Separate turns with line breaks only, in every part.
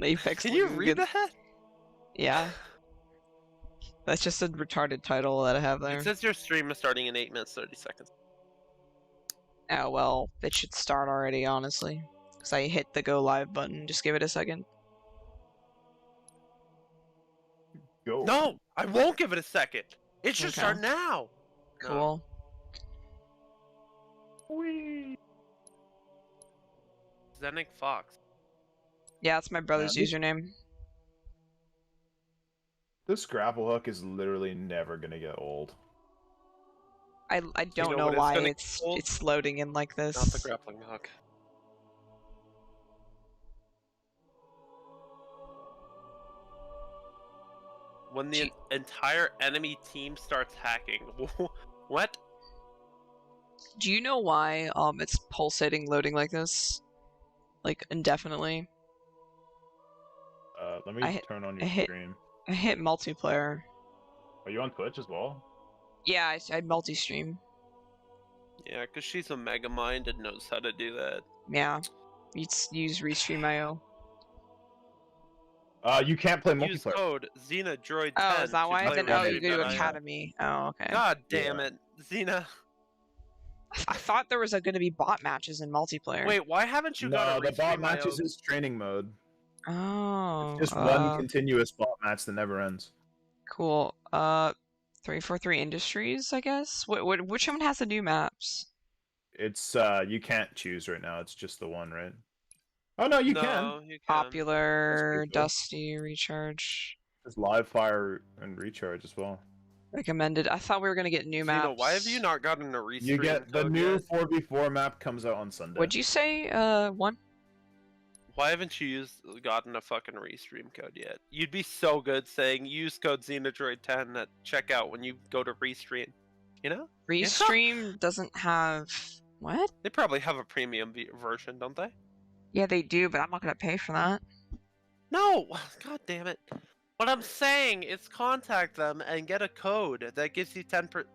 Apex.
Can you
looking
read
good.
that?
Yeah. That's just a retarded title that I have there.
It says your stream is starting in 8 minutes 30 seconds.
Oh well, it should start already, honestly. Because I hit the go live button. Just give it a second.
Go.
No, I won't give it a second. It should
Okay.
start now. No.
Cool.
Whee.
Zenic Fox.
Yeah, that's my brother's
Yeah,
username.
This grapple hook is literally never gonna get old.
I don't
know
know
what it's
why
gonna
it's
hold?
loading in like this.
Not the grappling hook. When the entire enemy team starts hacking. What?
Do you know why it's pulsating loading like this? Like indefinitely?
Let me turn on
I
your
hit-
stream.
I hit multiplayer.
Are you on Twitch as well?
Yeah, I multi-stream.
Yeah, because she's a mega mind and knows how to do that.
Yeah. Use Restream.io.
You can't play
Use
multiplayer.
code Xenadroid 10.
Oh, is that
to
why?
play
Then, oh, you
Restream
go to
.io.
Academy. Oh, okay.
God damn it, Xena.
I thought there was going to be bot matches in multiplayer.
Wait, why haven't you got
No,
a
the bot
Restream.io?
matches is training mode.
Oh.
It's just one continuous bot match that never ends.
Cool. 343 Industries, I guess? Which one has the new maps?
It's you can't choose right now. It's just the one, right? Oh no, you can.
No, you can.
Popular,
That's pretty cool.
Dusty, Recharge.
There's live fire and recharge as well.
Recommended. I thought we were gonna get new maps.
Xena, why have you not gotten a Restream
You get the
code
new
yet?
4v4 map comes out on Sunday.
What'd you say? One?
Why haven't you gotten a fucking Restream code yet? You'd be so good saying use code Xenadroid10 at checkout when you go to Restream. You know?
Restream doesn't have what?
They probably have a premium version, don't they?
Yeah, they do, but I'm not gonna pay for that.
No! God damn it. What I'm saying is contact them and get a code that gives you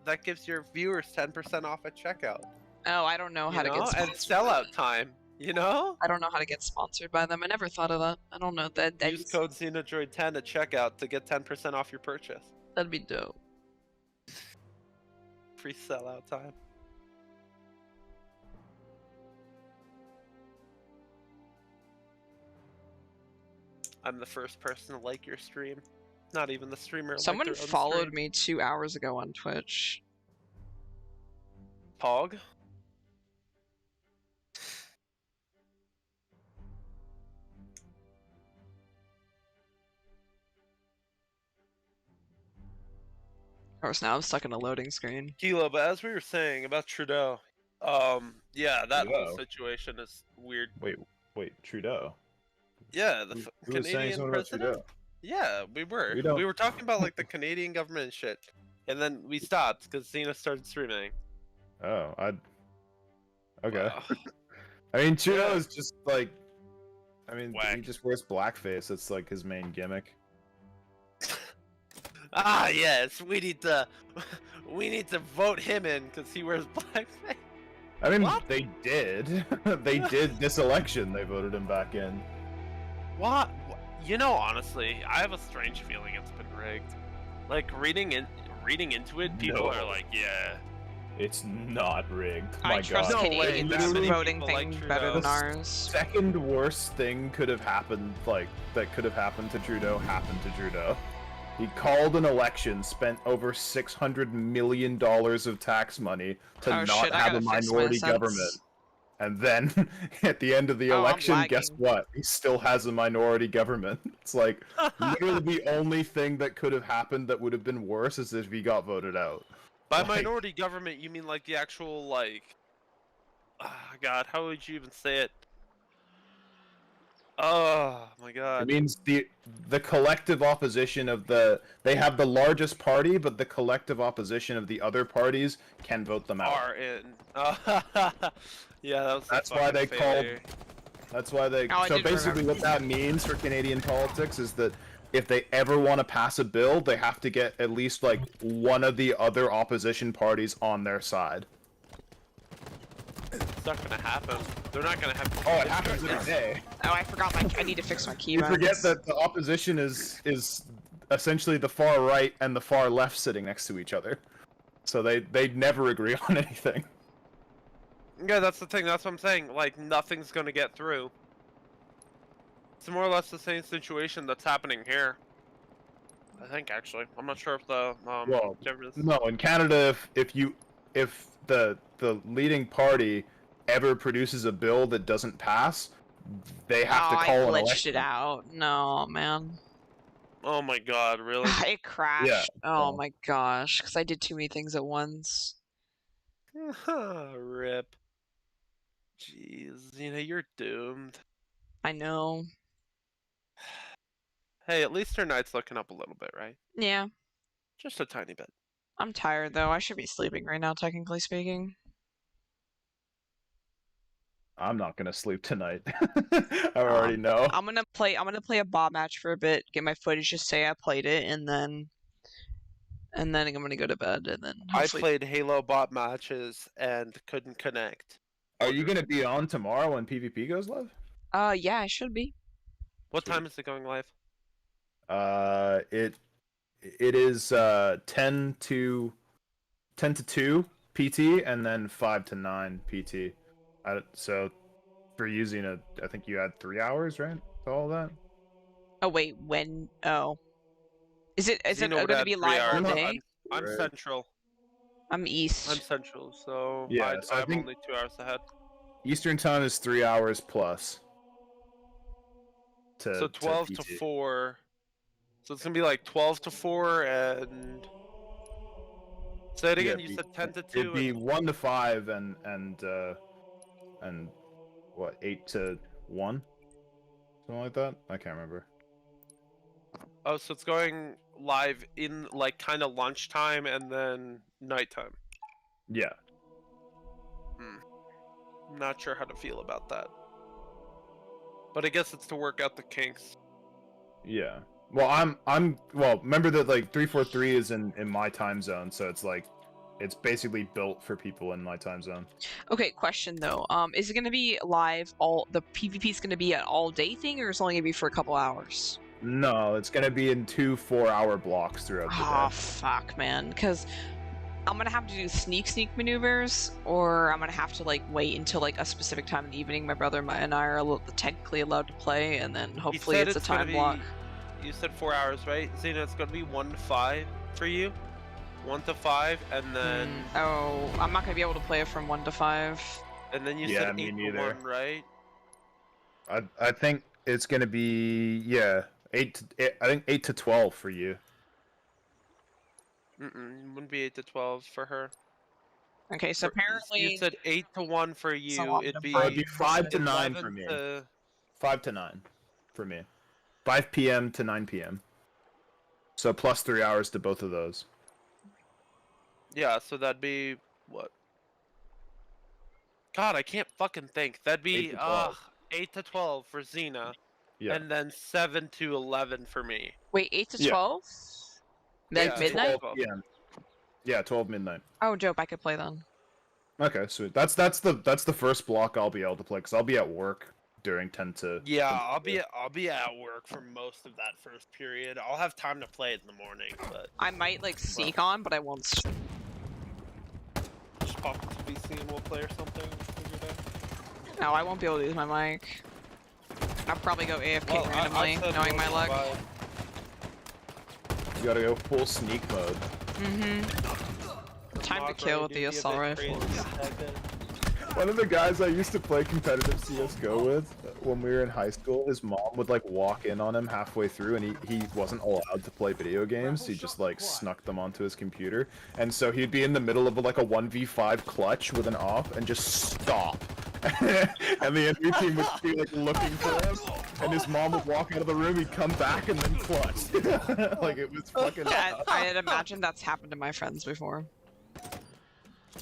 that gives your viewers 10% off at checkout.
Oh, I don't know how to get
and
sponsored.
sellout time, you know?
I don't know how to get sponsored by them. I never thought of that. I don't know that.
Use code Xenadroid10 at checkout to get 10% off your purchase.
That'd be dope.
Free sellout time. I'm the first person to like your stream. Not even the streamer.
Someone
liked their own
followed
stream.
me 2 hours ago on Twitch.
Pog?
Of course, now I'm stuck in a loading screen.
Kilo, but as we were saying about Trudeau, yeah, that whole
Trudeau?
situation is weird.
Wait, Trudeau.
Yeah, the
Who was saying
Canadian
something about
president.
Trudeau?
Yeah, we were.
We don't-
We were talking about like the Canadian government and shit, and then we stopped because Xena started streaming.
Oh, okay.
Wow.
I mean, Trudeau
Yeah.
is just like, I mean,
Whack.
he just wears blackface. It's like his main gimmick.
Ah, yes, we need to vote him in because he wears blackface.
I mean,
What?
they did. They did this election. They voted him back in.
What? You know, honestly, I have a strange feeling it's been rigged. Like reading into it, people
No.
are like, yeah.
It's not rigged.
I
My
trust
God.
No way,
Canadians'
that many
voting
people
thing
like
better than
Trudeau.
ours.
Second worst thing could have happened, that could have happened to Trudeau, happened to Trudeau. He called an election, spent over $600 million of tax money to
Oh,
not
shit, I
have a
gotta fix my
minority
sense.
government. And then, at the end of the
Oh, I'm
election, guess
lagging.
what? He still has a minority government. It's like, literally the only thing that could have happened that would have been worse is if he got voted out.
By
Like-
minority government, you mean like the actual like? God, how would you even say it? Oh my
It
God.
means the collective opposition of they have the largest party, but the collective opposition of the other parties can vote them out.
Are in. Yeah, that was.
That's
a
why
fucking
they called-
failure.
That's why they.
Oh, I
So
did
basically,
remember.
what that means for Canadian politics is that if they ever want to pass a bill, they have to get at least like one of the other opposition parties on their side.
It's not gonna happen. They're not gonna have.
Oh, it happens every day.
Oh, I forgot I need to fix my
You
keyboard.
forget that the opposition is essentially the far right and the far left sitting next to each other, so they never agree on anything.
Yeah, that's the thing. That's what I'm saying. Like nothing's gonna get through. It's more or less the same situation that's happening here. I think actually. I'm not sure if the
Well,
difference.
no, in Canada, if the leading party ever produces a bill that doesn't pass, they have to call
I
an
glitched
election.
it out. No, man.
Oh my god, really?
It crashed.
Yeah,
Oh
yeah.
my gosh, because I did too many things at once.
Rip. Jeez, you're doomed.
I know.
Hey, at least her night's looking up a little bit, right?
Yeah.
Just a tiny bit.
I'm tired though. I should be sleeping right now, technically speaking.
I'm not gonna sleep tonight. I already know.
I'm gonna play a bot match for a bit, get my footage, just say I played it, and then I'm gonna go to bed, and then hopefully...
I played Halo bot matches and couldn't connect.
Are you gonna be on tomorrow when PvP goes live?
Yeah, I should be.
What time is it going live?
It is 10 to 2 PT and then 5 to 9 PT. So for using I think you had 3 hours, right? To all that.
Oh wait, when? Oh, is it
Xeno
gonna
would
be
add 3
live all
hours.
day?
I'm
Right.
central.
I'm east.
I'm central, so
Yeah, so I
I'm
think-
only 2 hours ahead.
Eastern time is 3 hours plus.
So 12 to
PT.
4. So it's gonna be like 12 to 4 and. Say it again.
Yeah,
You said 10 to 2.
It'd be 1 to 5 and what, 8 to 1? Something like that? I can't remember.
Oh, so it's going live in like kind of lunchtime and then nighttime.
Yeah.
I'm not sure how to feel about that. But I guess it's to work out the kinks.
Yeah. Well, well, remember that like 343 is in my time zone, so it's like it's basically built for people in my time zone.
Okay, question though. Is it gonna be live the PvP is gonna be an all day thing, or is it only gonna be for a couple hours?
No, it's gonna be in 2 4-hour blocks throughout the
Oh
day.
fuck, man, because I'm gonna have to do sneak maneuvers, or I'm gonna have to like wait until like a specific time in the evening. My brother and I are technically allowed to play, and then hopefully it's a time block.
You said 4 hours, right? Xena, it's gonna be 1 to 5 for you. 1 to 5, and then.
Oh, I'm not gonna be able to play it from 1 to 5.
And then you
Yeah,
said
me
8 to
neither.
1, right?
I think it's gonna be 8 to 12 for you.
It wouldn't be 8 to 12 for her.
Okay, so apparently
You said 8 to 1 for you.
lot
It'd
of
be.
fun.
It'd be 5 to 9 for
11
me.
to-
5 to 9 for me. 5 p.m. to 9 p.m. So plus 3 hours to both of those.
Yeah, so that'd be what? God, I can't fucking think. That'd
8
be
to 12.
8 to 12 for Xena,
Yeah.
and then 7 to 11 for me.
wait, 8 to
Yeah.
12? Like
Yeah,
midnight?
12.
p.m. Yeah, 12 midnight.
Oh, dope! I could play then.
Okay, sweet. That's the first block I'll be able to play because I'll be at work during 10 to.
Yeah,
10 to
I'll be at work for most of that first period. I'll have time to play it in the morning, but
I might like sneak on, but I won't.
just pop to PC and we'll play or something. Figure it out.
No, I won't be able to use my mic. I'll probably go AFK
Well,
randomly,
I said
knowing my
we'll
luck.
survive.
You gotta go full sneak mode.
Time to
Not
kill
ready
with
to
the
be a
assault
bit
rifle.
crazy back then.
One of the guys I used to play competitive CS:GO with when we were in high school, his mom would like walk in on him halfway through, and he wasn't allowed to play video games. He just like snuck them onto his computer, and so he'd be in the middle of like a 1v5 clutch with an op and just stop. And the enemy team would be like looking for him, and his mom would walk out of the room. He'd come back and then clutch. Like it was fucking.
I'd imagine that's happened to my friends before.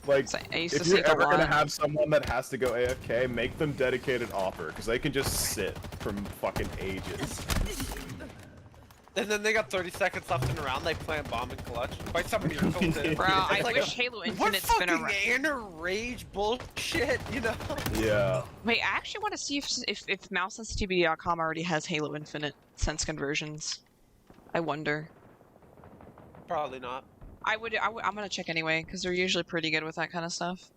Like,
So I used to
if you're
sneak a
ever gonna
lot.
have someone that has to go AFK, make them dedicated offer, because they can just sit from fucking ages.
And then they got 30 seconds left in the round, they plant bomb and clutch. By some miracle, too.
Bro, I
like
wish Halo Infinite's been
What
around.
fucking inner rage bullshit, you know?
Yeah.
Wait, I actually want to see if mousesensitivity.com already has Halo Infinite sense conversions. I wonder.
Probably not.
I'm gonna check anyway, because they're usually pretty good with that kind of stuff.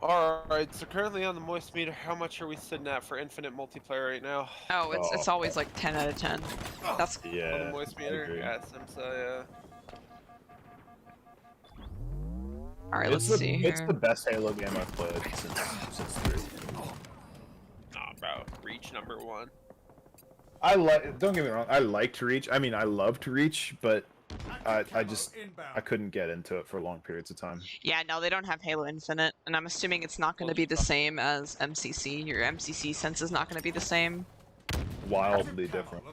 Alright, so currently on the moist meter, how much are we sitting at for infinite multiplayer right now?
Oh, it's always like 10 out of 10. That's
On
Yeah.
the moist meter? Yeah, it seems so, yeah.
alright. Let's see here.
It's the best Halo game I've played since 3.
Nah, bro. Reach #1.
Don't get me wrong, I liked Reach. I mean, I loved Reach, but I couldn't get into it for long periods of time.
Yeah, no, they don't have Halo Infinite, and I'm assuming it's not going to be the same as MCC. Your MCC sense is not going to be the same.
Wildly different.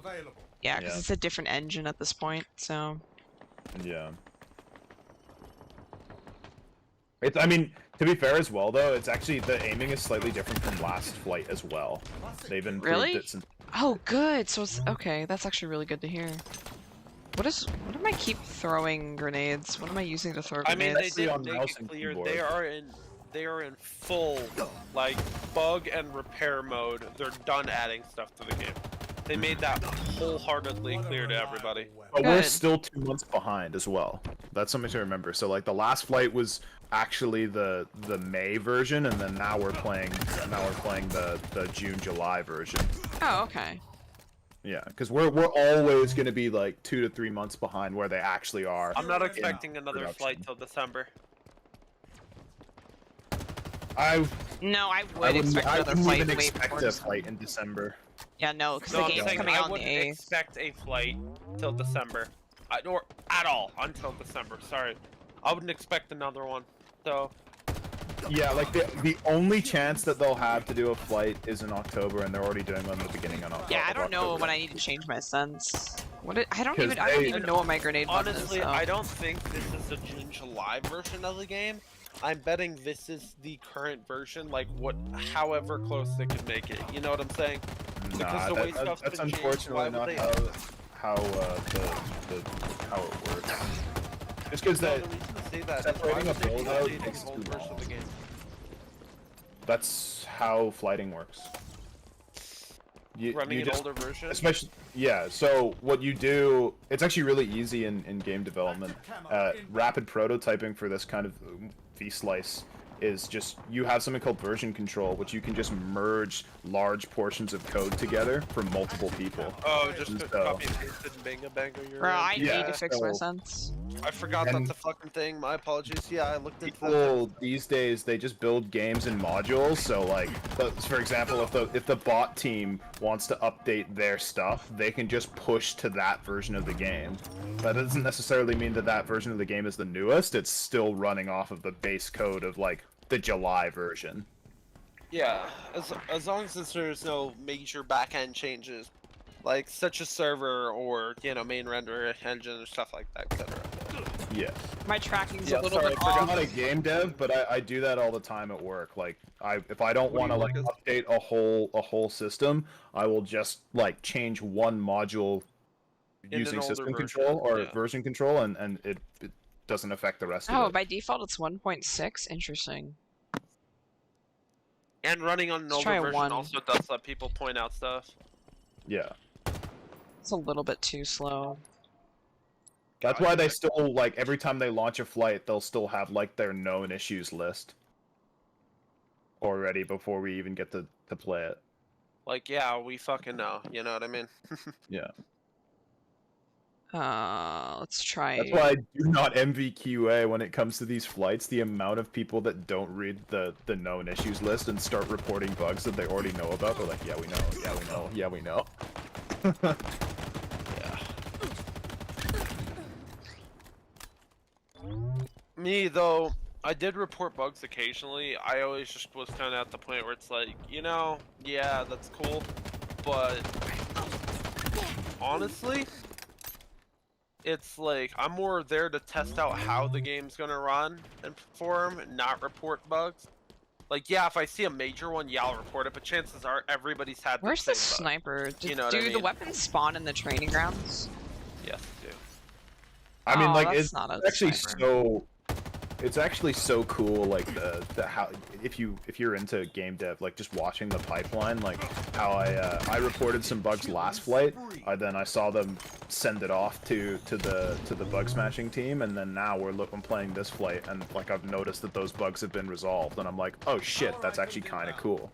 Yeah, because
Yeah.
it's a different engine at this point, so...
Yeah. It's, I mean, to be fair as well, though, it's actually, the aiming is slightly different from last flight as well. They've improved
Really?
it since...
Oh, good! So it's... Okay, that's actually really good to hear. What am I keep throwing grenades? What am I using to throw
I mean,
grenades?
they
on
did
mouse
make it
and
clear
keyboard.
they are in full, like, bug and repair mode. They're done adding stuff to the game. They made that wholeheartedly clear to everybody.
But we're
Good.
still 2 months behind as well. That's something to remember. So, like, the last flight was actually the May version, and then now we're playing the June-July version.
Oh, okay.
Yeah, because we're always going to be like 2 to 3 months behind where they actually are.
I'm not expecting another
production.
flight till December.
No, I would expect another
wouldn't
flight
even
way
expect
before
a flight in December.
Yeah, no, because
No,
the
I'm
game's
saying
coming
I
out on the
wouldn't
8th.
expect a flight till December, or at all until December. Sorry, I wouldn't expect another one. So
Yeah, like the only chance that they'll have to do a flight is in October, and they're already doing one at the beginning of October.
Yeah, I don't know when I need to change my sense. I don't
'Cause
even
they-
know what my grenade button
honestly,
is. So.
I don't think this is the June-July version of the game. I'm betting this is the current version, like however close they can make it. You know what I'm saying? Because the way stuff's
that's
been changed,
unfortunately
why would
not
they-
how it works. Just because
No,
that
the reason to say that is
separating
why
a
would they
build
be
out
updating
takes
the old
too
version
long.
of the game?
That's how flighting works.
Running
you
an
just,
older version?
especially, yeah. So what you do, it's actually really easy in game development. Rapid prototyping for this kind of V-slice is just, you have something called version control, which you can just merge large portions of code together for multiple people.
Oh, just
And
put
so-
copy and paste it and bingo bango.
Bro, I
Yeah,
need to fix my
so-
sense.
I forgot
and-
that's a fucking thing. My apologies. Yeah, I looked into that.
People these days, they just build games in modules. So like, for example, if the bot team wants to update their stuff, they can just push to that version of the game. That doesn't necessarily mean that that version of the game is the newest. It's still running off of the base code of like the July version.
Yeah, as long as there's no major back-end changes, like such a server or main render engine or stuff like that, etc.
Yeah.
My tracking's
Yeah,
a little
sorry,
bit
I'm
off.
not a game dev, but I do that all the time at work. Like, if I don't
What do
want to
you
like
work
update a whole system, I will just like change one module
In
using
an older
system
version,
control or
yeah.
version control, and it doesn't affect the rest
Oh,
of it.
by default it's 1.6? Interesting.
And running on an
Let's
older
try a
version
1.
also does let people point out stuff.
Yeah.
It's a little bit too slow.
That's why they still, like, every time they launch a flight, they'll still have, like, their known issues list already before we even get to play it.
Like, yeah, we fucking know. You know what I mean?
Yeah.
Let's try...
That's why I do not MVQA when it comes to these flights. The amount of people that don't read the known issues list and start reporting bugs that they already know about, they're like, yeah, we know, yeah, we know, yeah, we know.
Yeah. Me, though, I did report bugs occasionally. I always just was kind of at the point where it's like, yeah, that's cool, but honestly, it's like, I'm more there to test out how the game's gonna run and perform, not report bugs. Like, yeah, if I see a major one, yeah, I'll report it, but chances are everybody's had the
Where's the
same bug.
sniper?
You know what I
do the
mean?
weapons spawn in the training grounds?
Yes, they do.
I mean,
Oh,
like,
that's
it's
not a
actually
sniper.
so... It's actually so cool, like, the how... If you're into game dev, like, just watching the pipeline, like, how I reported some bugs last flight, then I saw them send it off to the bug smashing team, and then now I'm playing this flight, and, like, I've noticed that those bugs have been resolved, and I'm like, oh shit, that's actually kind of cool.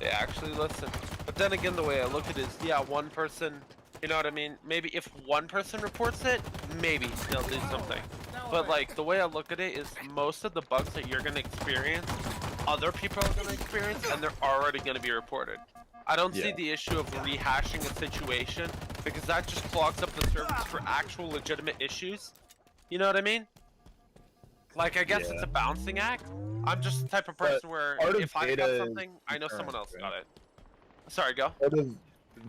They actually listen. But then again, the way I look at it is, yeah, one person, you know what I mean? Maybe if one person reports it, maybe they'll do something. But like, the way I look at it is most of the bugs that you're gonna experience, other people are gonna experience, and they're already gonna be reported. I don't see the issue of rehashing a situation, because that just clogs up the servers for actual legitimate issues. You know what I mean? Like, I guess it's a balancing act. I'm just the type of person where if I got something, I know someone else got it. Sorry, go.
Part of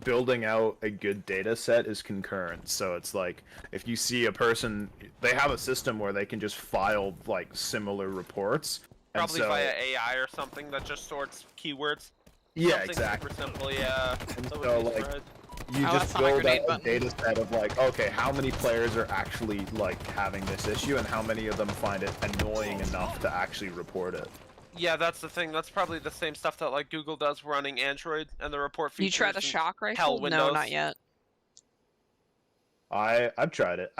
building out a good data set is concurrent, so it's like, if you see a person, they have a system where they can just file, like, similar reports.
Probably via AI or something that just sorts keywords.
Yeah,
something
exactly.
Super simple, yeah.
And so, like, you just build out a data set of, like, okay, how many players are actually, like, having this issue, and how many of them find it annoying enough to actually report it.
Yeah, that's the thing. That's probably the same stuff that, like, Google does running Android and the report features.
You try the shock rifle? No, not yet.
I've tried it.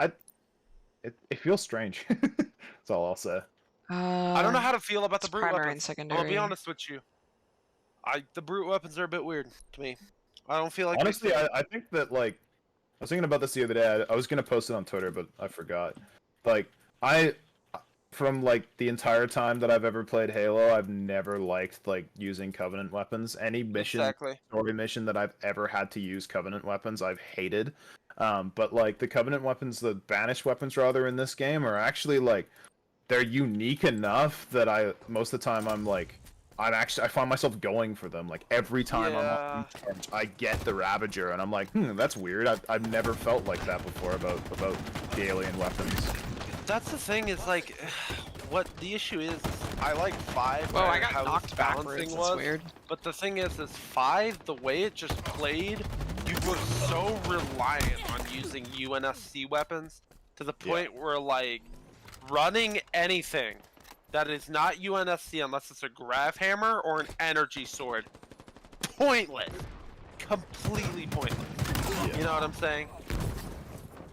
It feels strange. That's all I'll say.
I don't know how to feel about the brute
primary
weapons.
and secondary.
I'll be honest with you. The brute weapons are a bit weird to me. I don't feel like.
Honestly, I think that, like, I was thinking about this the other day. I was gonna post it on Twitter, but I forgot. Like, from, like, the entire time that I've ever played Halo, I've never liked, like, using Covenant weapons. Any mission, story mission that I've ever had to use Covenant weapons, I've hated. But, like, the Covenant weapons, the banished weapons, rather, in this game are actually, like, they're unique enough that most of the time I find myself going for them. Like, every time I'm on recharge, I get the Ravager, and I'm like, that's weird. I've never felt like that before about the alien weapons.
That's the thing, is like, what the issue is I like 5.
Oh, I got knocked backwards. That's weird.
But the thing is 5, the way it just played, you were so reliant on using UNSC weapons to the point where, like, running anything that is not UNSC unless it's a grav hammer or an energy sword, pointless. Completely pointless. Yeah. You know what I'm saying?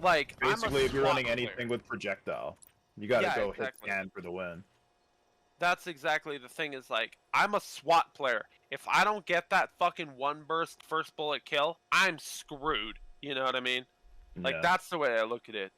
Like,
basically, if you're running anything with projectile, you gotta go hit scan for the win.
That's exactly the thing, is like, I'm a SWAT player. If I don't get that fucking one burst first bullet kill, I'm screwed. You know what I mean? Like, that's the way I look at it.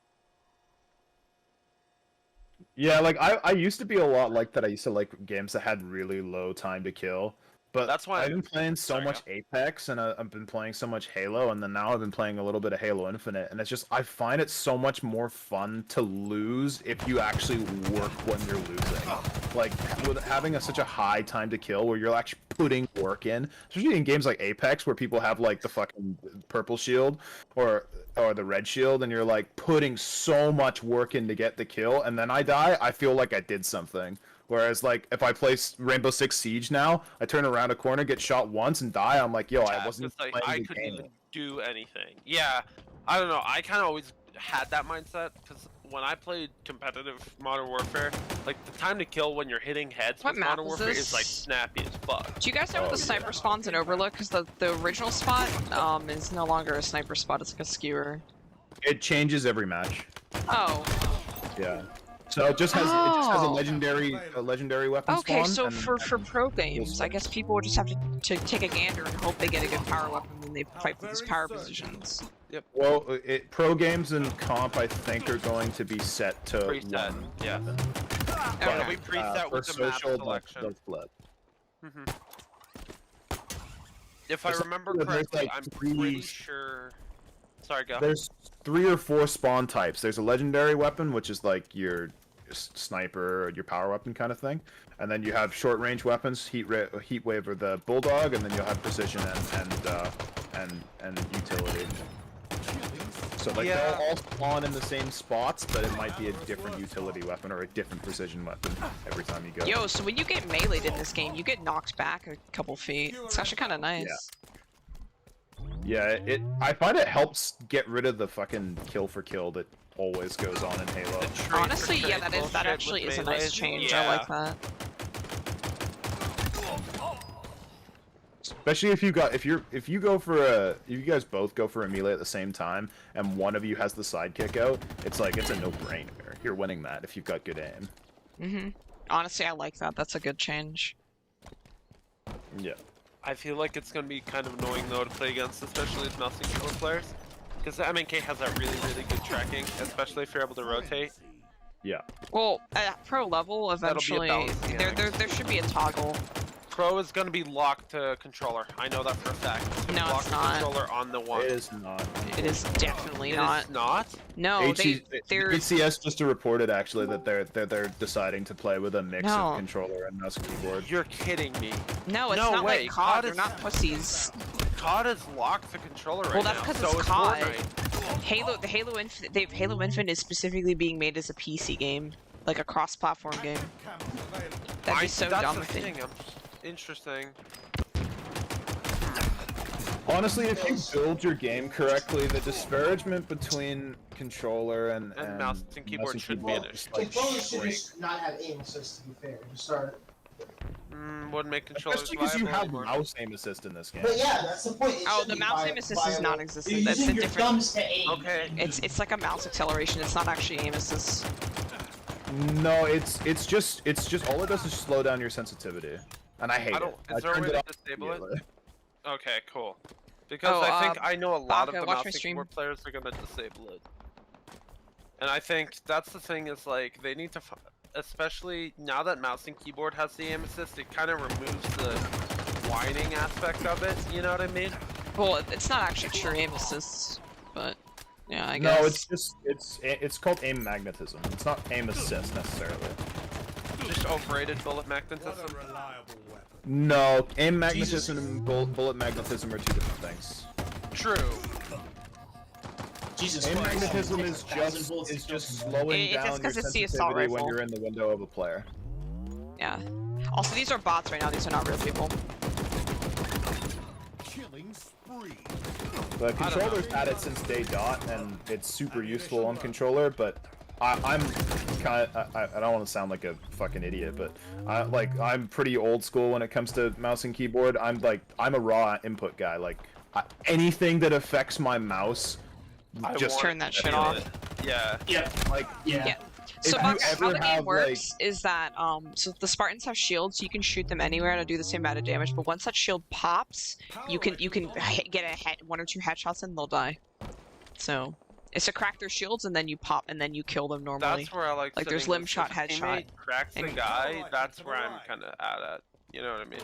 Yeah, like, I used to be a lot like that. I used to like games that had really low time to kill. But
that's why
I've been playing so much Apex, and I've been playing so much Halo, and then now I've been playing a little bit of Halo Infinite, and it's just, I find it so much more fun to lose if you actually work when you're losing. Like, with having such a high time to kill, where you're actually putting work in, especially in games like Apex, where people have, like, the fucking purple shield, or the red shield, and you're, like, putting so much work in to get the kill, and then I die, I feel like I did something. Whereas, like, if I play Rainbow Six Siege now, I turn around a corner, get shot once, and die, I'm like, yo, I wasn't
like,
playing
I
the
couldn't
game.
even do anything. Yeah, I don't know. I kind of always had that mindset, because when I played competitive Modern Warfare, like, the time to kill when you're hitting heads with Modern Warfare is, like, snappy as fuck.
Do you guys know what the sniper spawns in Overlook? Because the original spot is no longer a sniper spot, it's like a skewer.
It changes every match.
Oh.
Yeah. So it just has a legendary weapon spawn.
Okay, so for pro games, I guess people would just have to take a gander and hope they get a good power weapon when they fight for these power positions.
Yep.
Well, pro games and comp, I think, are going to be set to
preset. Yeah.
Okay.
We preset with the map selection. If I remember correctly, I'm pretty sure. Sorry, go.
There's 3 or 4 spawn types. There's a legendary weapon, which is like your sniper or your power weapon kind of thing, and then you have short range weapons, heat wave or the bulldog, and then you'll have precision and utility. So like they'll all spawn in the same spots, but it might be a different utility weapon or a different precision weapon every time you go.
Yo, so when you get meleeed in this game, you get knocked back a couple feet. It's actually kind of nice.
Yeah, I find it helps get rid of the fucking kill for kill that always goes on in Halo.
Honestly, yeah, that actually is a nice change. Yeah. I like that.
Especially if you guys both go for a melee at the same time, and one of you has the sidekick out, it's like it's a no-brainer. You're winning that if you've got good aim.
Honestly, I like that. That's a good change.
Yeah.
I feel like it's gonna be kind of annoying though to play against, especially with mouse and keyboard players, because the MNK has that really good tracking, especially if you're able to rotate.
Yeah.
Well, at pro level, eventually there should be a toggle.
Pro is going to be locked to controller. I know that for a fact. It's
No, it's not.
Controller on the one.
It is not.
It is definitely not.
It is not?
No, they're
HCS just reported actually that they're deciding to play with a mix of controller and mouse and keyboard.
You're kidding me.
No, it's not like COD. They're not pussies.
COD is locked to controller right now.
Well, that's because it's COD. Halo Infinite is specifically being made as a PC game, like a cross-platform game. That'd be so dumb.
That's the thing. Interesting.
Honestly, if you build your game correctly, the disparagement between controller and
mouse and keyboard should be an issue.
Controller should just not have aim assist, to be fair. Just start.
Wouldn't make controllers
especially because you have mouse aim assist in this game.
But yeah, that's the point.
Oh, the mouse aim assist is non-existent. That's a different.
Thumbs to aim.
Okay.
It's like a mouse acceleration. It's not actually aim assist.
No, it's just all it does is slow down your sensitivity. And I hate it.
Is there a way to disable it? Okay, cool. Because I think I know a lot of the mouse and keyboard players are gonna disable it. And I think that's the thing is like they need to, especially now that mouse and keyboard has the aim assist, it kind of removes the whining aspect of it. You know what I mean?
Well, it's not actually true aim assist, but yeah, I guess.
No, it's just it's called aim magnetism. It's not aim assist necessarily.
Just overrated bullet magnetism.
No, aim magnetism and bullet magnetism are two different things.
True.
Jesus
aim
Christ.
magnetism is just slowing down your sensitivity when you're in the window of a player.
Yeah. Also, these are bots right now. These are not real people.
The controller's had it since day dot, and it's super useful on controller, but I'm kind of, I don't want to sound like a fucking idiot, but I'm pretty old school when it comes to mouse and keyboard. I'm a raw input guy. Like anything that affects my mouse, just
turn that shit off.
Yeah.
Yeah.
Like
yeah.
So how the game works is that so the Spartans have shields, so you can shoot them anywhere to do the same amount of damage. But once that shield pops, you can get one or two headshots and they'll die. So. It's to crack their shields and then you pop and then you kill them normally.
That's where I like
there's limb shot,
if a
headshot.
teammate cracks the guy, that's where I'm kind of at. You know what I mean?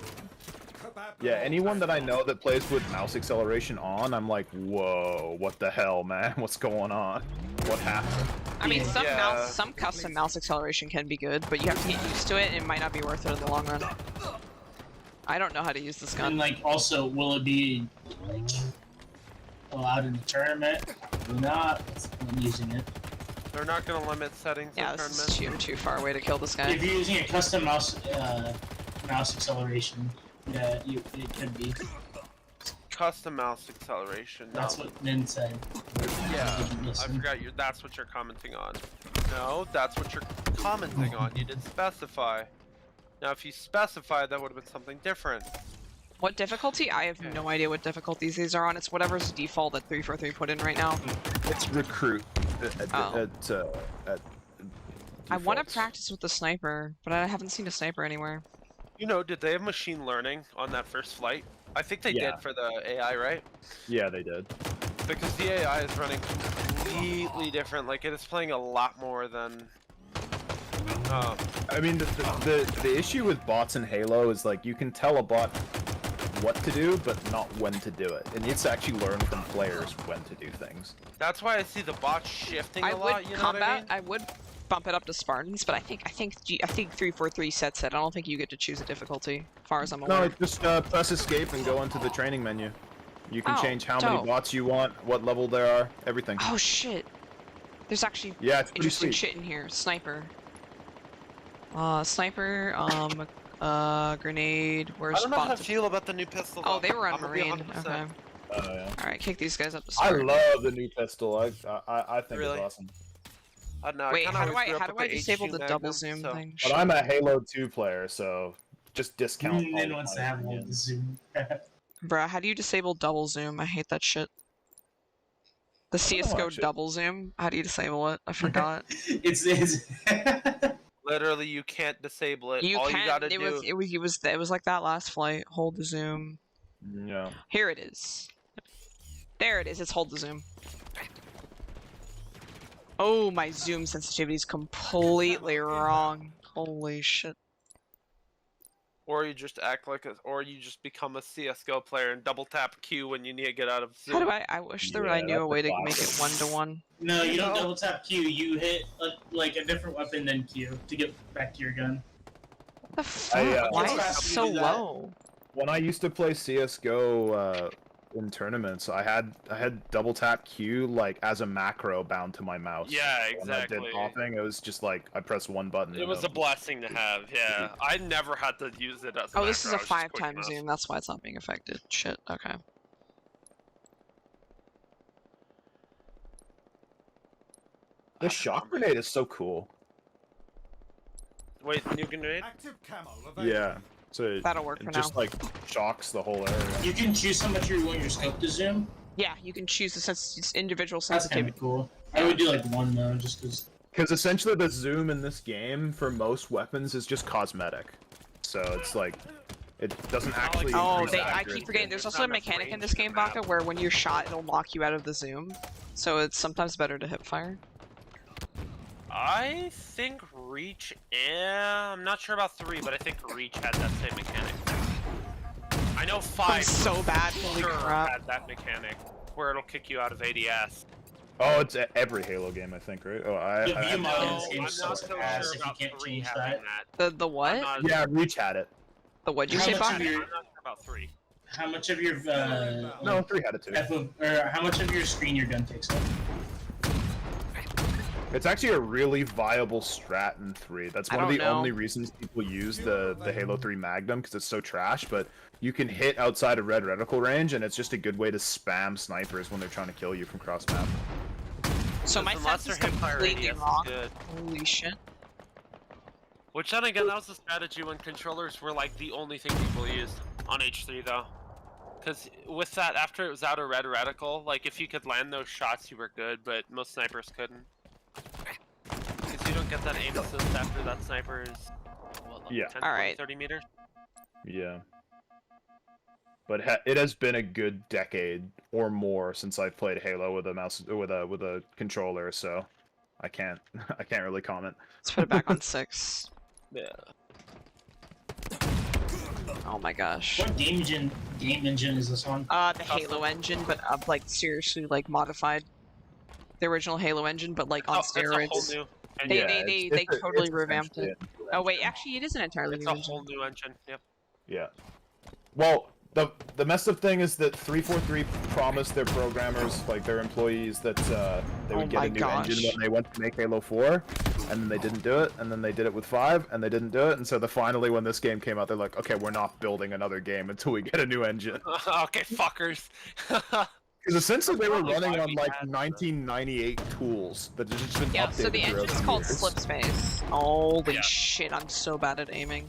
Yeah, anyone that I know that plays with mouse acceleration on, I'm like, whoa, what the hell, man? What's going on? What happened?
I mean, some custom mouse acceleration can be good, but you have to get used to it and it might not be worth it in the long run. I don't know how to use this gun.
And like, also, will it be like allowed in the tournament? Probably not. I'm using it.
They're not going to limit settings in
this
tournament.
is too far away to kill this guy.
If you're using a custom mouse acceleration, yeah, it could be.
Custom mouse acceleration. No.
That's what Min said.
Yeah, I forgot that's what you're commenting on. No, that's what you're commenting on. You didn't specify. Now, if you specified, that would have been something different.
What difficulty? I have no idea what difficulties these are on. It's whatever's default that 343 put in right now.
It's recruit.
I want to practice with the sniper, but I haven't seen a sniper anywhere.
You know, did they have machine learning on that first flight? I think they did for the AI, right?
Yeah, they did.
Because the AI is running completely different. Like, it is playing a lot more than...
I mean, the issue with bots in Halo is, like, you can tell a bot what to do, but not when to do it. And it's actually learned from players when to do things.
That's why I see the bots shifting a lot, you know what I mean?
I would bump it up to Spartans, but I think 343 sets it. I don't think you get to choose a difficulty, as far as I'm aware.
No, just press escape and go into the training menu. You can
Oh,
change how many
dope.
bots you want, what level there are, everything.
Oh shit. There's actually
Yeah, it's pretty
interesting
sweet.
shit in here. Sniper. Sniper, grenade,
I
where's
don't know how to
bot?
feel about the new pistol.
Oh,
though.
they were on
I'm gonna be
Marine.
100%.
Okay.
Oh yeah.
Alright, kick these guys up the
I
start.
love the new pistol. I think
Really?
it's awesome.
I don't know.
Wait,
I
how do
always grew
I
up with the
disable
HQ
the double
Magnum,
zoom
so-
thing?
But I'm a Halo 2 player, so just discount. all
Nin
of
wants
my
to have all the
opinions.
zoom.
Bruh, how do you disable double zoom? I hate that shit. The
I don't know,
CSGO
actually.
double zoom? How do you disable it? I forgot.
it's
Literally, you can't disable it.
You
All
can.
you gotta
It
do.
was like that last flight. Hold the zoom.
Yeah.
Here it is. There it is. It's hold the zoom. Oh, my zoom sensitivity is completely wrong. Holy shit.
Or you just act like or you just become a CS:GO player and double tap Q when you need to get out of Zoom.
How do I wish there I
Yeah,
knew a
that's
way
a
to make it
classic.
1-to-1.
No, you don't
No.
double tap Q. You hit like a different weapon than Q to get back to your gun.
What the fuck? Why
It's
is it
fast to
so
do that.
low?
When I used to play CS:GO in tournaments, I had double tap Q like as a macro bound to my mouse.
Yeah,
When I
exactly.
did popping, it was just like I pressed one button.
It
and
was a blessing to have. Yeah, I never had to use it as.
Oh, this is
macro,
a
I was just quick
5-time
mouse.
zoom. That's why it's not being affected. Shit. Okay.
The shock grenade is so cool.
Wait, new grenade?
Yeah. So
That'll work
it
for
just
now.
like shocks the whole area.
You can choose how much you want your scope to zoom.
Yeah, you can choose the individual
That's kind
sensitivity.
of cool. I would do like one though, just because.
Because essentially the zoom in this game for most weapons is just cosmetic. So it's like it doesn't actually.
Oh,
increase
I
accuracy.
keep forgetting. There's
There's
also a
not enough
mechanic in
range
this
in
game,
the map.
Baka, where when you're shot, it'll knock you out of the zoom. So it's sometimes better to hip fire.
I think Reach. Yeah, I'm not sure about 3, but I think Reach had that same mechanic. I know 5.
I'm so bad. Holy
sure
crap.
had that mechanic where it'll kick you out of ADS.
Oh, it's every Halo game, I think, right? Oh,
The
I
view model in
No,
this game
I'm
sucks
not so
ass
sure
if you
about
can't
3
change
having
that.
The
I'm
what?
not,
Yeah, Reach had it.
The what'd you
How
say,
much
Baka?
of your-
I'm not sure about 3.
How much of your
No, 3 had it too.
or how much of your screen your gun takes up?
It's actually a really viable strat in 3. That's
I
one of the
don't know.
only reasons people use the Halo 3 Magnum, because it's so trash, but you can hit outside of red reticle range, and it's just a good way to spam snipers when they're trying to kill you from cross map.
So my
Unless
sense is
their hipfire
completely
radius is
wrong.
good.
Holy shit.
Which then again, that was the strategy when controllers were like the only thing people used on H3 though. Because with that, after it was out of red reticle, like if you could land those shots, you were good, but most snipers couldn't. Because you don't get that aim assist after that sniper is, what, like
Yeah.
10,
Alright.
30 meters?
Yeah. But it has been a good decade or more since I've played Halo with a mouse with a controller, so I can't really comment.
Let's put it back on 6.
Yeah.
Oh my gosh.
What game engine is this on?
The Halo engine, but like seriously, like modified. The original Halo engine, but like on
It's a whole
steroids.
new
They-
engine.
they totally revamped
essentially
it.
a new
Oh wait,
engine.
actually, it is an entirely
It's
new
a
engine.
whole new engine. Yep.
Yeah. Well, the messed up thing is that 343 promised their programmers, like their employees, that they would
Oh
get
my
a new
gosh.
engine when they went to make Halo 4, and then they didn't do it, and then they did it with 5, and they didn't do it, and so finally when this game came out, they're like, okay, we're not building another game until we get a new engine.
Okay, fuckers.
Because essentially they were
Probably
running
why
on
we
like
had the-
1998 tools that had just been
Yeah,
updated
so the
throughout
engine's
the
called
years.
Slip Space. Holy
Yeah.
shit, I'm so bad at aiming.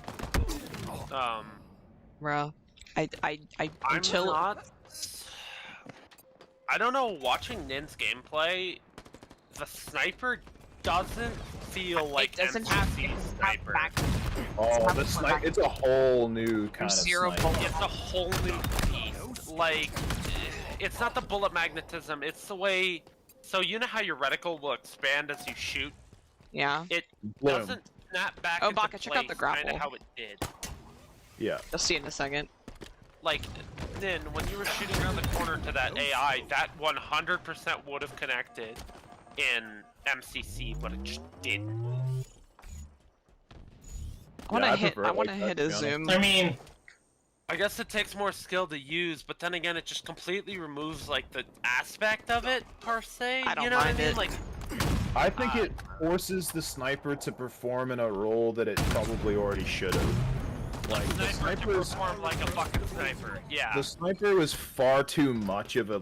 Bruh. I
I'm
until
not. I don't know. Watching Nin's gameplay, the sniper doesn't feel like
it doesn't
MCC
have
sniper.
back.
Oh, the snipe! It's a whole new kind of
Zero
snipe.
bullet.
It's a whole new beast. Like, it's not the bullet magnetism. It's the way. So you know how your reticle will expand as you shoot.
Yeah.
It
Bloom.
doesn't snap back.
Oh,
into
Baka, check out the
place, kinda
grapple.
how it did.
Yeah.
You'll see in a second.
Like, then when you were shooting around the corner to that AI, that 100% would have connected in MCC, but it just didn't.
I wanna
I
hit.
prefer
I
it
wanna
like that,
hit
to
a
be honest.
zoom.
I mean,
I guess it takes more skill to use, but then again, it just completely removes like the aspect of it per se.
I don't
you know
mind
what I mean?
it.
Like,
I think it forces the sniper to perform in a role that it probably already should have. Like the
sniper to
sniper's
perform like a fucking sniper. Yeah.
the sniper was far too much of a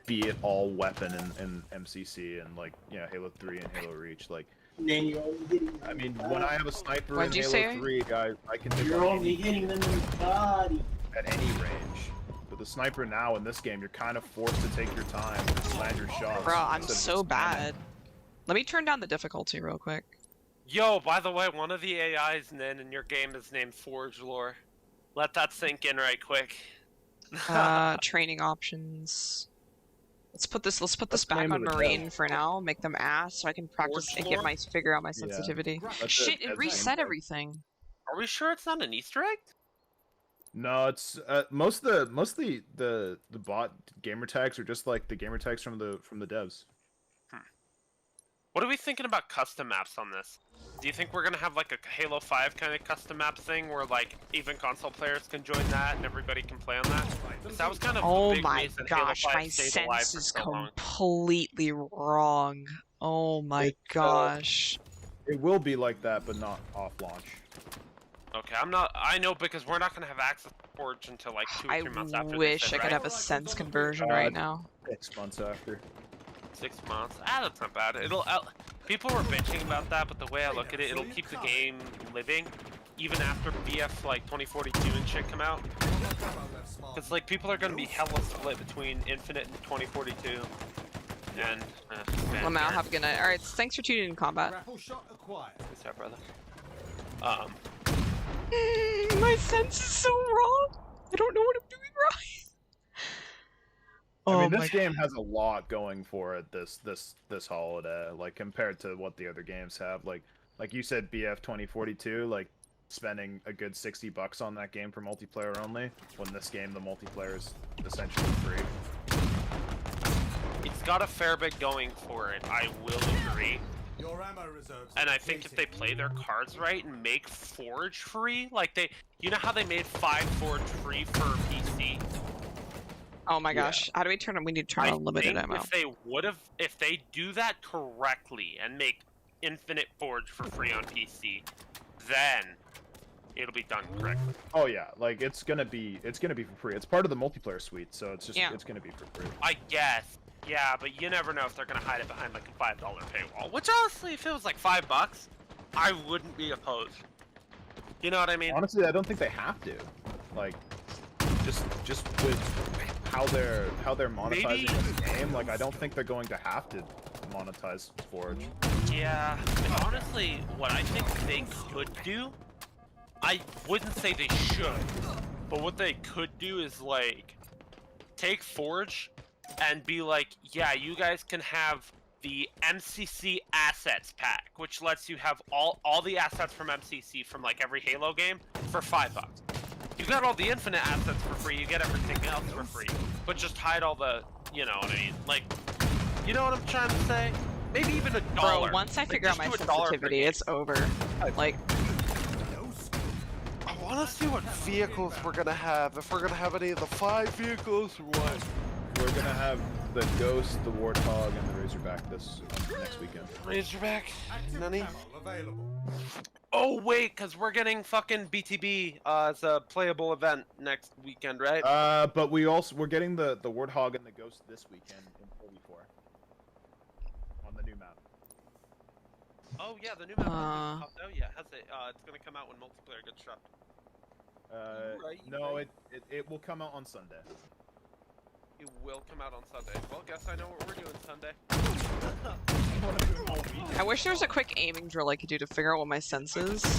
be-it-all weapon in MCC and like Halo 3 and Halo Reach. Like,
Then you're only hitting them
I mean,
in the
when I
body.
have a sniper in
What'd you
Halo
say?
3, I can hit
You're
on
only
any,
hitting them in the body.
at any range. But the sniper now in this game, you're kind of forced to take your time and land your shots.
Bro, I'm
instead of
so
just spamming.
bad. Let me turn down the difficulty real quick.
Yo, by the way, one of the AIs in your game is named Forge Lore. Let that sink in right quick.
Training options. Let's put this
That's the
back
name
on
of the
Marine
dev.
for now. Make them ass so I can practice
Forge
and get
lore?
figure out my
Yeah.
sensitivity.
That's
Shit,
a
it reset everything.
Are we sure it's not an Easter egg?
No, it's most of the bot gamer tags are just like the gamer tags from the devs.
What are we thinking about custom maps on this? Do you think we're gonna have like a Halo 5 kind of custom map thing where like even console players can join that and everybody can play on that? 'Cause that was kind of the
Oh
big
my
reason
gosh,
Halo 5
my
stayed alive
sense
for
is
so long.
completely wrong. Oh my
It's,
gosh.
It will be like that, but not off launch.
Okay, I know because we're not gonna have access to Forge until like 2 or
I
3 months after this,
wish I
right?
could have a sense conversion right now.
6 months after.
6 months. That's not bad. People were bitching about that, but the way I look at it, it'll keep the game living even after BF like 2042 and shit come out. Because like people are gonna be hella split between Infinite and 2042. And
Lamau, have a good night. Alright, thanks for tuning in, Combat.
What's up, brother?
My sense is so wrong. I don't know what I'm doing right.
I mean, this game has a lot going for it this holiday, like compared to what the other games have. Like you said, BF 2042, like spending a good $60 on that game for multiplayer only, when this game the multiplayer is essentially free.
It's got a fair bit going for it, I will agree. And I think if they play their cards right and make Forge free, like you know how they made 5 Forge free for PC?
Oh my gosh, how do we turn it? We need to try unlimited ammo.
If they do that correctly and make Infinite Forge for free on PC, then it'll be done correctly.
Oh yeah, like it's gonna be for free. It's part of the multiplayer suite, so it's just
Yeah.
it's gonna be for free.
I guess. Yeah, but you never know if they're gonna hide it behind like a $5 paywall. Which honestly, if it was like $5, I wouldn't be opposed. You know what I mean?
Honestly, I don't think they have to. Like, just with how they're monetizing this game, like I don't think they're going to have to monetize Forge.
Yeah, and honestly, what I think they could do, I wouldn't say they should, but what they could do is like take Forge and be like, yeah, you guys can have the MCC assets pack, which lets you have all the assets from MCC from like every Halo game for $5. You got all the Infinite assets for free, you get everything else for free, but just hide all the, you know what I mean? Like, you know what I'm trying to say? Maybe even $1.
Bro, once I figure out my
just do $1 per
sensitivity,
game.
it's over. Like,
I want to see what vehicles we're gonna have. If we're gonna have any of the 5 vehicles or what.
We're gonna have the Ghost, the Warthog, and the Razorback next weekend.
Razorback, Nunny.
Oh wait, cause we're getting fucking BTB as a playable event next weekend, right?
But we're getting the Warthog and the Ghost this weekend in 44 on the new map.
Oh yeah, the new map. Oh yeah, has it? It's gonna come out when multiplayer gets dropped.
No, it will come out on Sunday.
It will come out on Sunday. Well, guess I know what we're doing Sunday.
I wish there was a quick aiming drill I could do to figure out what my sense is.
I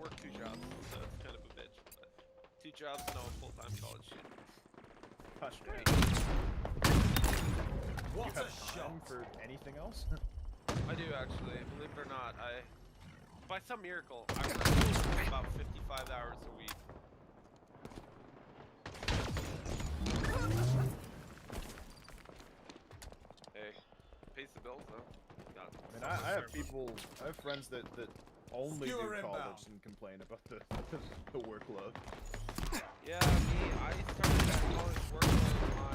work 2 jobs, so it's kind of a bitch. But 2 jobs, no full-time college student.
Hush,
What
you have
a
time for anything else?
I do actually, believe it or not. By some miracle, I work about 55 hours a week. bills though.
I mean, I have people, I have friends that only do college and complain about the workload.
Yeah, me, I started that college workload my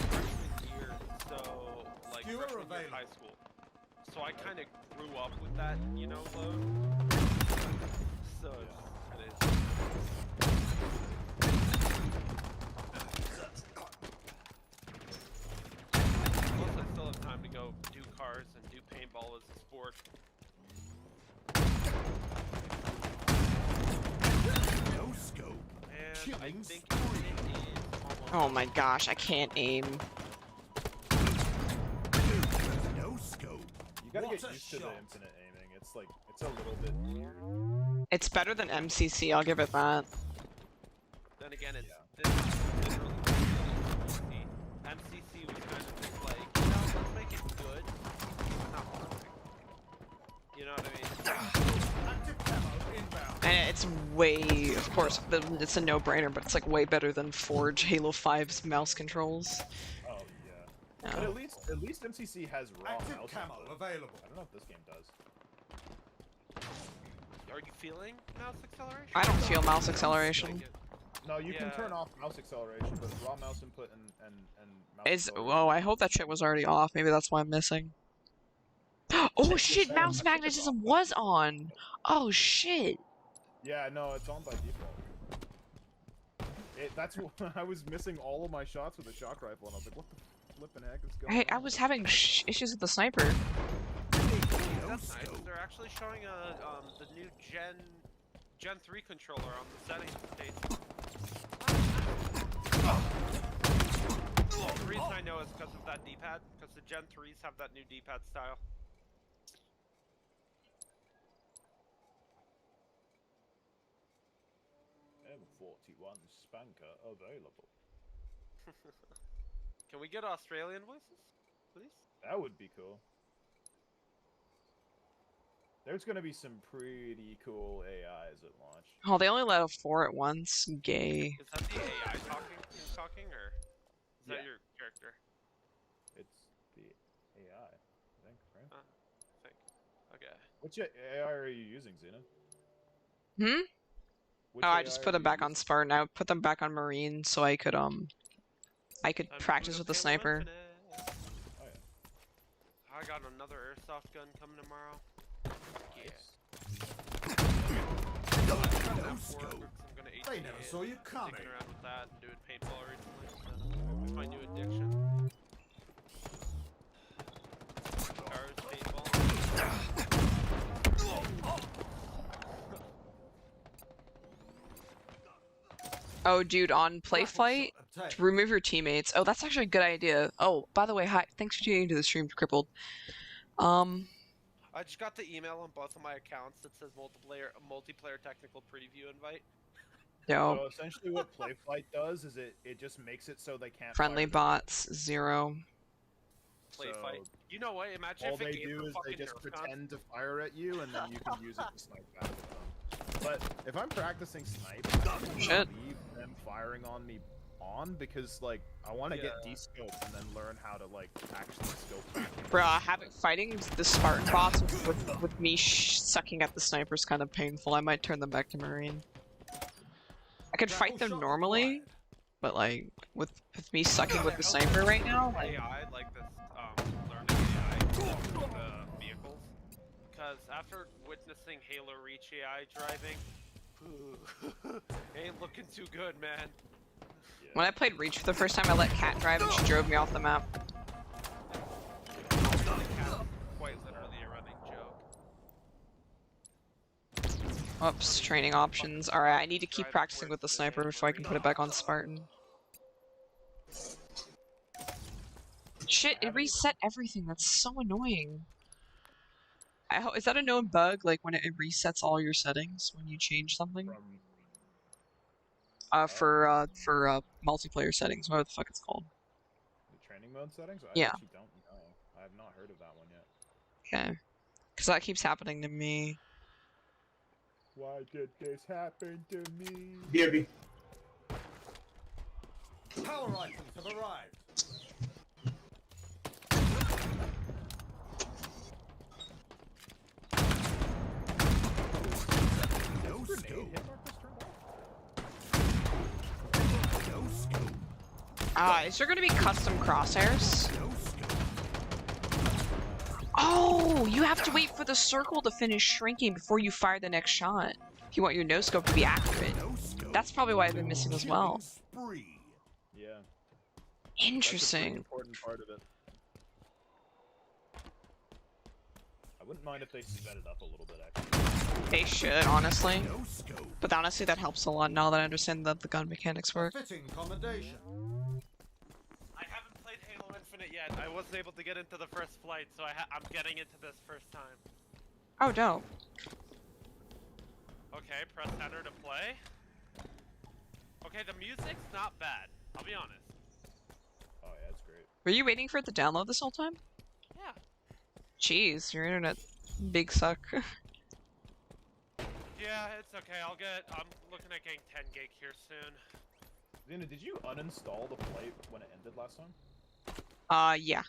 freshman year, so like freshman year of high school. So I kind of grew up with that, you know, load. So it is. Plus, I still have time to go do cars and do paintball as a sport.
No scope.
And I think it is almost...
Oh my gosh, I can't aim.
No scope.
You gotta get used to the infinite aiming. It's like, it's a little bit weird.
It's better than MCC, I'll give it that.
Then again, it's this is literally MCC. MCC was kind of just like, you know, let's make it good, but not perfect. You know what I mean?
And it's way, of course, it's a no-brainer, but it's like way better than Forge Halo 5's mouse controls.
Oh yeah. But at least MCC has raw mouse
available.
I don't know if this game does.
Are you feeling mouse acceleration?
I don't feel mouse acceleration.
No, you can turn off mouse acceleration, but raw mouse input and mouse
Oh,
acceleration.
I hope that shit was already off. Maybe that's why I'm missing. Oh shit, mouse magnetism was on! Oh shit!
Yeah, no, it's on by default. That's what I was missing all of my shots with a shock rifle, and I was like, what the flipping heck is going on?
Hey, I was having issues with the sniper.
That's nice. They're actually showing the new Gen 3 controller on the settings page. The reason I know is because of that D-pad, because the Gen 3s have that new D-pad style.
M41 Spanker available.
Can we get Australian voices, please?
That would be cool. There's gonna be some pretty cool AIs at launch.
Oh, they only let 4 at once. Gay.
Is that the AI talking, or is that your character?
It's the AI, I think, right?
I think. Okay.
Which AI are you using, Xena?
Hmm?
Which
Oh, I
AI
just
are
put them
you
back on
using?
Spartan. I put them back on Marine so I could practice with the sniper.
Oh,
yeah.
I got another airsoft gun coming tomorrow.
Nice.
No scope. They never saw you coming.
Sticking around with that and doing paintball recently. So it's my new addiction. Cars, paintball.
Oh, dude, on Playfight, remove your teammates. Oh, that's actually a good idea. Oh, by the way, hi. Thanks for tuning into the stream, Crippled.
I just got the email on both of my accounts that says multiplayer technical preview invite.
Yo.
So essentially what Playfight does is it just makes it so they can't
Friendly
fire
bots, 0.
Playfight.
So
You know what? Imagine
all
if it
they
gave
do
the
is they
fucking
just
Nerf gun.
pretend to fire at you, and then you can use it to snipe back at them. But if I'm practicing snipe, I
Shit.
leave them firing on me on because like I want to get de-scoped and then learn how to like actually scope back.
Bruh, fighting the Spartan bots with me sucking at the sniper is kind of painful. I might turn them back to Marine. I could fight them normally, but like with me sucking with the sniper right now, like,
AI, like this learning AI with the vehicles. Because after witnessing Halo Reach AI driving, ain't looking too good, man.
when I played Reach for the first time, I let Kat drive and she drove me off the map.
Quite literally a running joke.
Oops, training options. Alright, I need to keep practicing with the sniper before I can put it back on Spartan. Shit, it reset everything. That's so annoying. Is that a known bug? Like when it resets all your settings when you change something? For multiplayer settings, whatever the fuck it's called.
The training mode settings? I
Yeah.
actually don't know. I have not heard of that one yet.
Okay. Because that keeps happening to me.
Why did this happen to me?
BRB.
Power items have arrived.
Is there gonna be custom crosshairs? Oh, you have to wait for the circle to finish shrinking before you fire the next shot. If you want your no-scope to be accurate. That's probably why I've been missing as well.
Yeah.
Interesting.
That's a pretty important part of it. I wouldn't mind if they sped it up a little bit, actually.
They should, honestly. But honestly, that helps a lot now that I understand that the gun mechanics work.
Fitting commendation.
I haven't played Halo Infinite yet. I wasn't able to get into the first flight, so I'm getting into this first time.
Oh, dope.
Okay, press enter to play. Okay, the music's not bad. I'll be honest.
Oh yeah, that's great.
Were you waiting for it to download this whole time?
Yeah.
Jeez, your internet big suck.
Yeah, it's okay. I'm looking at getting 10 gig here soon.
Xena, did you uninstall the flight when it ended last time?
Yeah.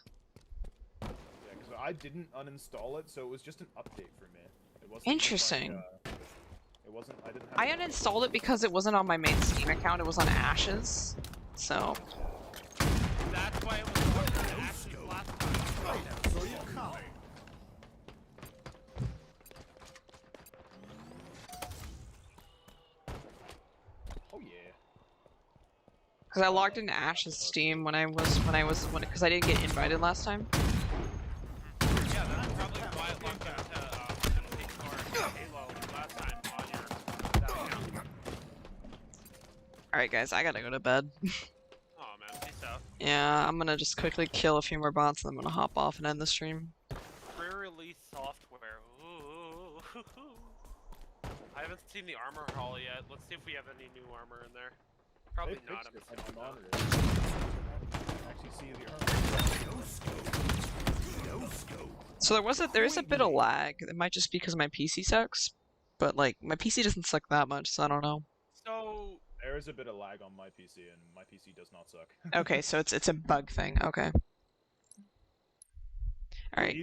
Yeah, because I didn't uninstall it, so it was just an update for me. It wasn't
Interesting.
Like, it wasn't. I didn't.
I uninstalled it because it wasn't on my main Steam account. It was on Ashes. So.
That's why it was on Ashes last time.
So you come.
Oh yeah.
Because I logged into Ash's Steam because I didn't get invited last time.
Yeah, that's probably why it logged into Halo last time on that account.
Alright guys, I gotta go to bed.
Oh man, peace out.
Yeah, I'm gonna just quickly kill a few more bots and I'm gonna hop off and end the stream.
Pre-release software. Ooh. I haven't seen the armor hall yet. Let's see if we have any new armor in there. Probably
They
not.
fixed
I'm
it on
assuming
the
not.
monitor. Actually see the armor.
So there is a bit of lag. It might just be because my PC sucks. But like, my PC doesn't suck that much, so I don't know.
So
There is a bit of lag on my PC, and my PC does not suck.
Okay, so it's a bug thing. Okay. Alright, good.